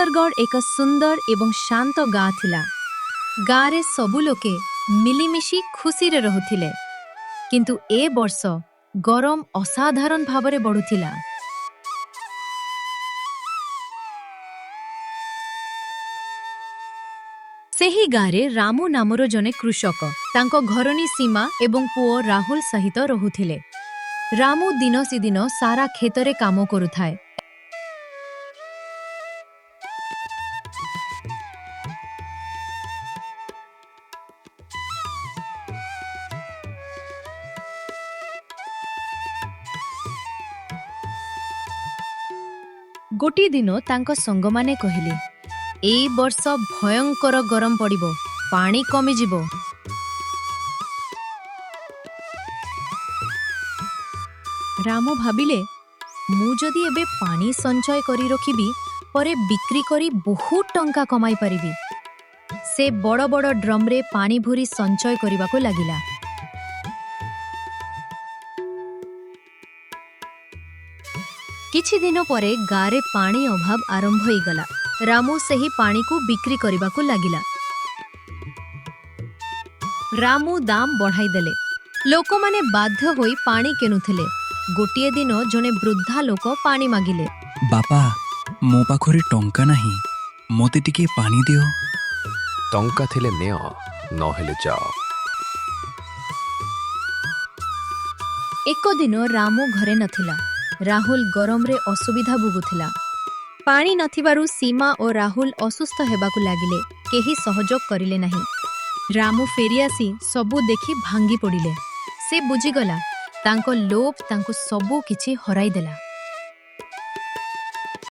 ସୁନ୍ଦରଗଡ଼ ଏକ ସୁନ୍ଦର ଏବଂ ଶାନ୍ତ ଗାଁ ଥିଲା। ଗାଁରେ ସବୁ ଲୋକେ ମିଳିମିଶି ଖୁସିରେ ରହୁଥିଲେ। କିନ୍ତୁ ଏ ବର୍ଷ ଗରମ ଅସାଧାରଣ ଭାବରେ ବଢୁଥିଲା। ସେହି ଗାଁରେ ରାମୁ ନାମର ଜଣେ କୃଷକ ତାଙ୍କ ଘରଣୀ ସୀମା ଏବଂ ପୁଅ ରାହୁଲ ସହିତ ରହୁଥିଲେ। ରାମୁ ଦିନସିଦିନ ସାରା କ୍ଷେତରେ କାମ କରୁଥାଏ। ଗୋଟିଏ ଦିନ ତାଙ୍କ ସାଙ୍ଗମାନେ କହିଲେ, ଏଇ ବର୍ଷ ଭୟଙ୍କର ଗରମ ପଡ଼ିବ, ପାଣି କମିଯିବ। ରାମୁ ଭାବିଲେ, ମୁଁ ଯଦି ଏବେ ପାଣି ସଞ୍ଚୟ କରି ରଖିବି, ପରେ ବିକ୍ରି କରି ବହୁତ ଟଙ୍କା କମାଇ ପାରିବି। ସେ ବଡ଼ ବଡ଼ ଡ୍ରମ୍ରେ ପାଣି ଭରି ସଞ୍ଚୟ କରିବାକୁ ଲାଗିଲା। କିଛି ଦିନ ପରେ ଗାଁରେ ପାଣି ଅଭାବ ଆରମ୍ଭ ହୋଇଗଲା। ରାମୁ ସେହି ପାଣିକୁ ବିକ୍ରି କରିବାକୁ ଲାଗିଲା। ରାମୁ ଦାମ ବଢ଼ାଇଦେଲେ। ଲୋକମାନେ ବାଧ୍ୟ ହୋଇ ପାଣି କିଣୁଥିଲେ। ଗୋଟିଏ ଦିନ ଜଣେ ବୃଦ୍ଧା ଲୋକ ପାଣି ମାଗିଲେ। ବାପା, ମୋ ପାଖରେ ଟଙ୍କା ନାହିଁ, ମୋତେ ଟିକେ ପାଣି ଦିଅ। ଟଙ୍କା ଥିଲେ ନିଅ, ନହେଲେ ଯାଅ। ଏକ ଦିନ ରାମୁ ଘରେ ନଥିଲା। ରାହୁଲ ଗରମରେ ଅସୁବିଧା ଭୋଗୁଥିଲା। ପାଣି ନଥିବାରୁ ସୀମା ଓ ରାହୁଲ ଅସୁସ୍ଥ ହେବାକୁ ଲାଗିଲେ। କେହି ସହଯୋଗ କରିଲେ ନାହିଁ। ରାମୁ ଫେରିଆସି ସବୁ ଦେଖି ଭାଙ୍ଗି ପଡ଼ିଲେ। ସେ ବୁଝିଗଲା, ତାଙ୍କ ଲୋଭ ତାଙ୍କୁ ସବୁ କିଛି ହରାଇଦେଲା।